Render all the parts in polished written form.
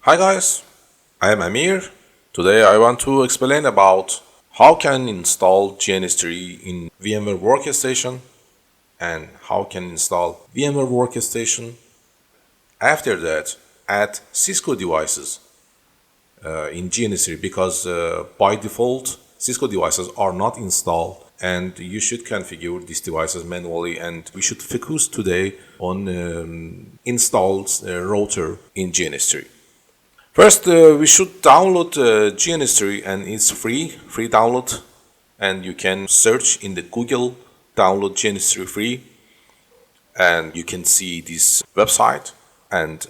Hi guys, I am Amir. Today I want to explain about how can install GNS3 in VMware Workstation and how can install VMware Workstation. After that, add Cisco devices in GNS3 because by default Cisco devices are not installed and you should configure these devices manually, and we should focus today on installed router in GNS3. First, we should download GNS3 and it's free download, and you can search in the Google download GNS3 free, and you can see this website and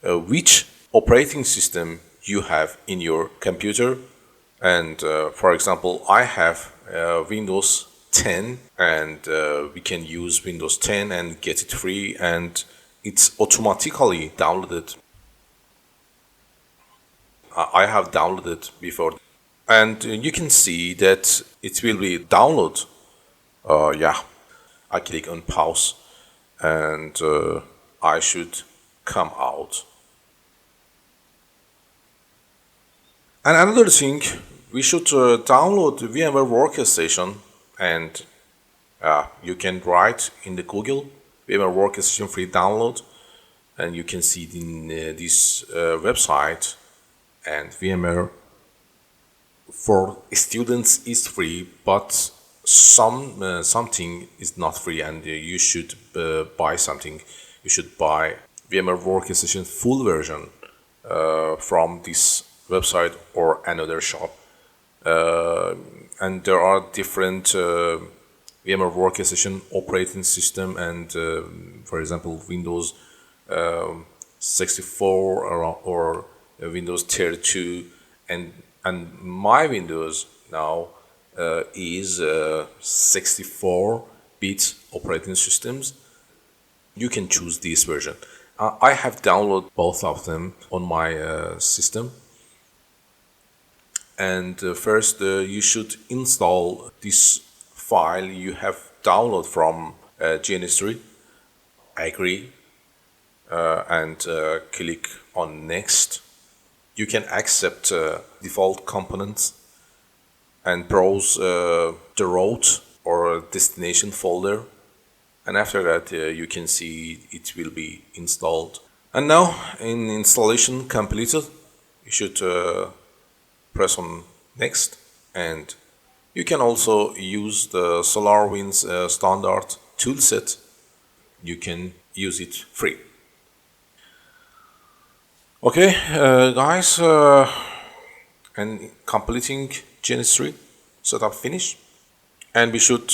which operating system you have in your computer. And for example, I have Windows 10 and we can use Windows 10 and get it free, and it's automatically downloaded. I have downloaded before, and you can see that it will be download. I click on pause and I should come out. And another thing, we should download VMware Workstation, and you can write in the Google VMware Workstation free download, and you can see in this website. And VMware for students is free, but something is not free, and you should buy something. You should buy VMware Workstation full version from this website or another shop. And there are different VMware Workstation operating system, and for example Windows 64 or Windows 32, and my Windows now is 64-bit operating systems. You can choose this version. I have downloaded both of them on my system. And first you should install this file you have downloaded from GNS3. Agree and click on next. You can accept default components and browse the route or destination folder, and after that you can see it will be installed. And now in installation completed, you should press on next, and you can also use the SolarWinds standard toolset. You can use it free. Okay, guys, and completing GNS3 setup finish, and we should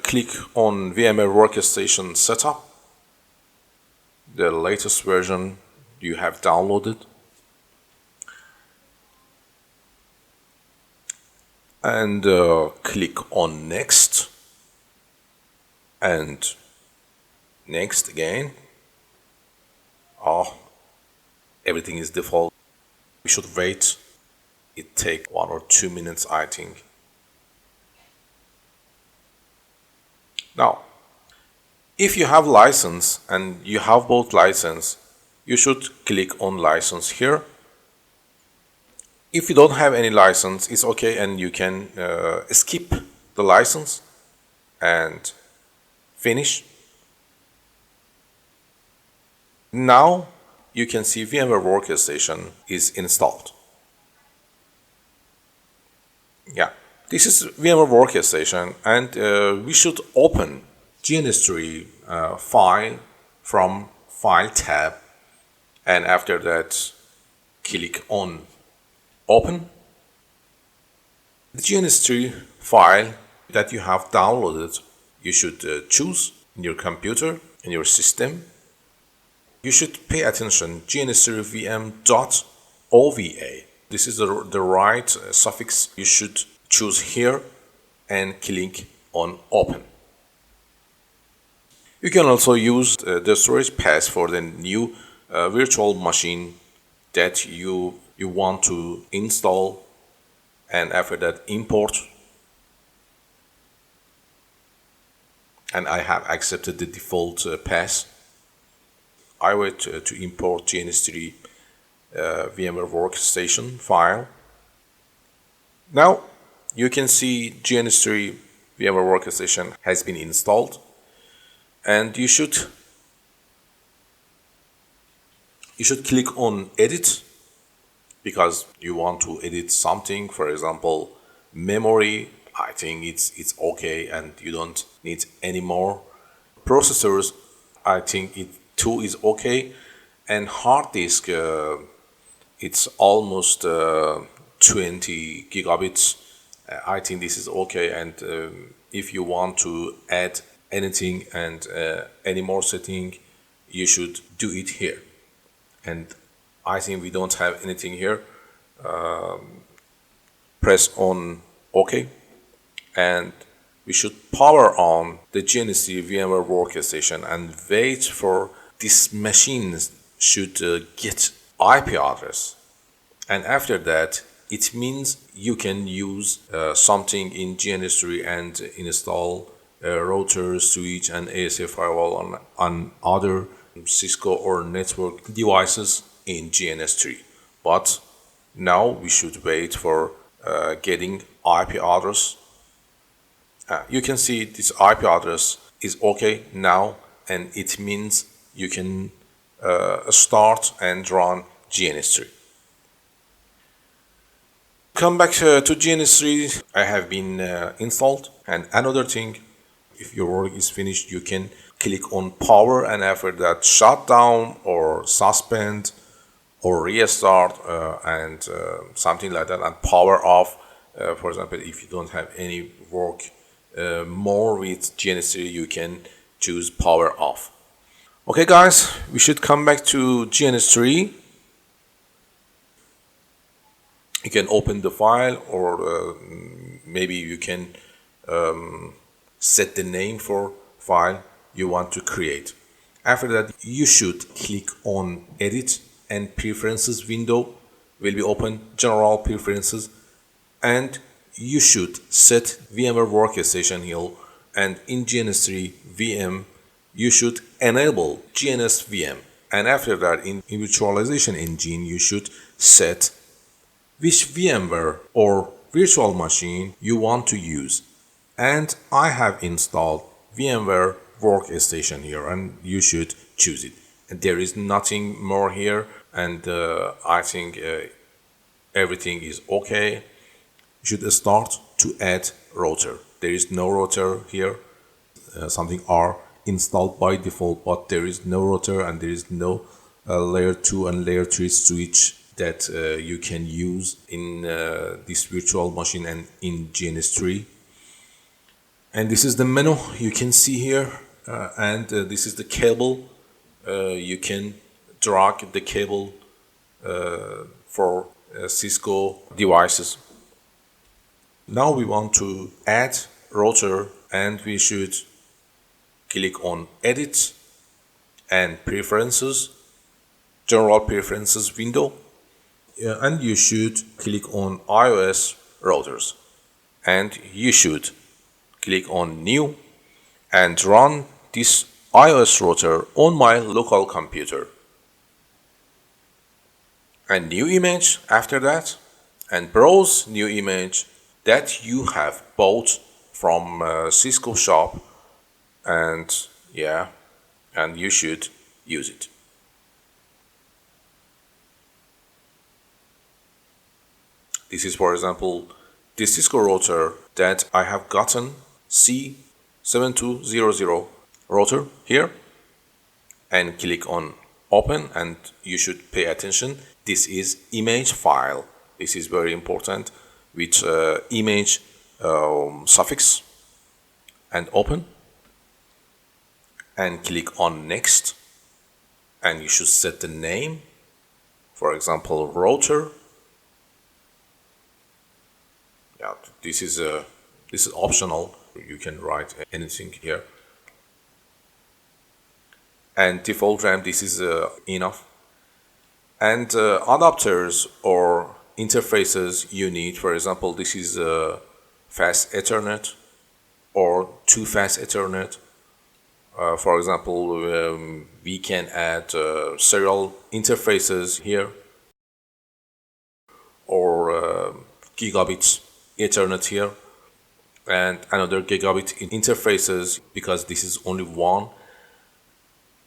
click on VMware Workstation setup, the latest version you have downloaded, and click on next and next again. Everything is default. We should wait. It takes 1 or 2 minutes, I think. Now, if you have license and you have both license, you should click on license here. If you don't have any license, it's okay, and you can skip the license and finish. Now you can see VMware Workstation is installed. Yeah, this is VMware Workstation, and we should open GNS3 file from File tab, and after that click on Open. The GNS3 file that you have downloaded, you should choose in your computer, in your system. You should pay attention GNS3vm.ova. This is the right suffix you should choose here and click on Open. You can also use the storage path for the new virtual machine that you want to install, and after that import. And I have accepted the default path. I wait to import GNS3 VMware Workstation file. Now you can see GNS3 VMware Workstation has been installed, and you should click on Edit because you want to edit something, for example memory. I think it's okay and you don't need any more. Processors, I think it too is okay, and hard disk, it's almost 20 gigabits. I think this is okay, and if you want to add anything and any more setting, you should do it here. And I think we don't have anything here. Press on OK, and we should power on the GNS3 VMware Workstation and wait for this machine should get IP address. And after that, it means you can use something in GNS3 and install router, switch, and ASA firewall on other Cisco or network devices in GNS3. But now we should wait for getting IP address. You can see this IP address is okay now, and it means you can start and run GNS3. Come back to GNS3. I have been installed, and another thing, if your work is finished, you can click on power, and after that shut down or suspend or restart and something like that, and power off. For example, if you don't have any work more with GNS3, you can choose power off. Okay guys, we should come back to GNS3. You can open the file, or maybe you can set the name for file you want to create. After that, you should click on Edit, and Preferences window will be open, General Preferences, and you should set VMware Workstation here, and in GNS3 VM you should enable GNS VM, and after that in virtualization engine you should set which VMware or virtual machine you want to use. And I have installed VMware Workstation here, and you should choose it. And there is nothing more here, and I think everything is okay. You should start to add router. There is no router here. Something are installed by default, but there is no router, and there is no layer 2 and layer 3 switch that you can use in this virtual machine and in GNS3. And this is the menu you can see here, and this is the cable. You can drag the cable for Cisco devices. Now we want to add router, and we should click on Edit and Preferences, General Preferences window, and you should click on iOS routers, and you should click on New and run this iOS router on my local computer. And new image after that, and browse new image that you have bought from Cisco shop, and yeah, and you should use it. This is, for example, the Cisco router that I have gotten, C7200 router here, and click on open, and you should pay attention. This is image file. This is very important, with image suffix, and open, and click on next, and you should set the name, for example router. Yeah, this is optional. You can write anything here. And default RAM, this is enough. And adapters or interfaces you need, for example, this is fast Ethernet or 2 fast Ethernet. For example, we can add serial interfaces here. gigabit Ethernet here and another gigabit interfaces, because this is only one.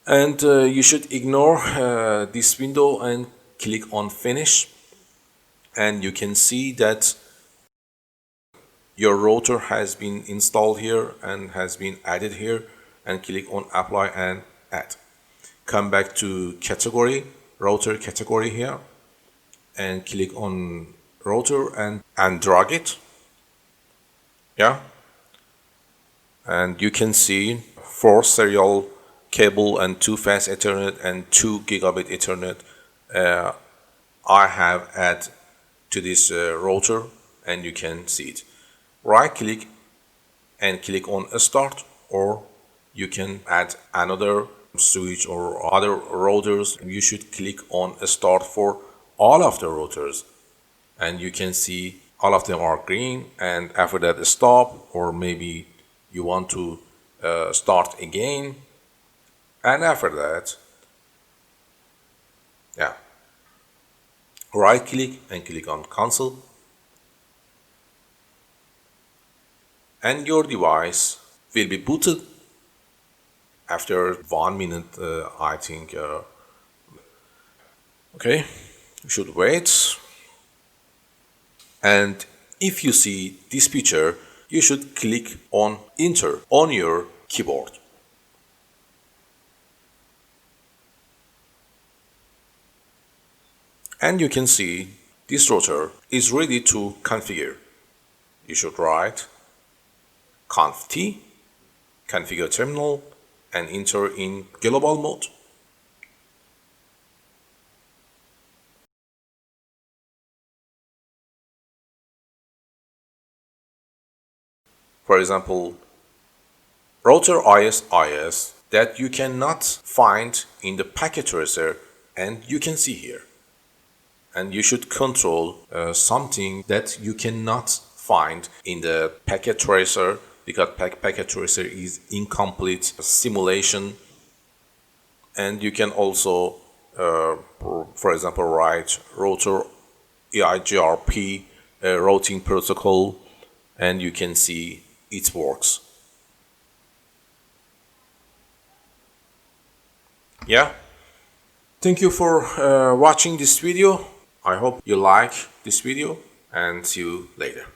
And you should ignore this window and click on finish, and you can see that your router has been installed here and has been added here, and click on apply and add. Come back to category, router category here, and click on router and drag it. Yeah, and you can see 4 serial cable and 2 fast Ethernet and 2 gigabit Ethernet I have added to this router, and you can see it. Right click and click on start, or you can add another switch or other routers. You should click on start for all of the routers, and you can see all of them are green, and after that stop, or maybe you want to start again, and after that, yeah, right click and click on cancel, and your device will be booted after 1 minute, I think. Okay, you should wait, and if you see this picture, you should click on enter on your keyboard. And you can see this router is ready to configure. You should write conf t, configure terminal, and enter in global mode. For example, router IS that you cannot find in the packet tracer, and you can see here. And you should control something that you cannot find in the packet tracer, because packet tracer is incomplete simulation. And you can also, for example, write router EIGRP routing protocol, and you can see it works. Yeah. Thank you for watching this video. I hope you like this video, and see you later.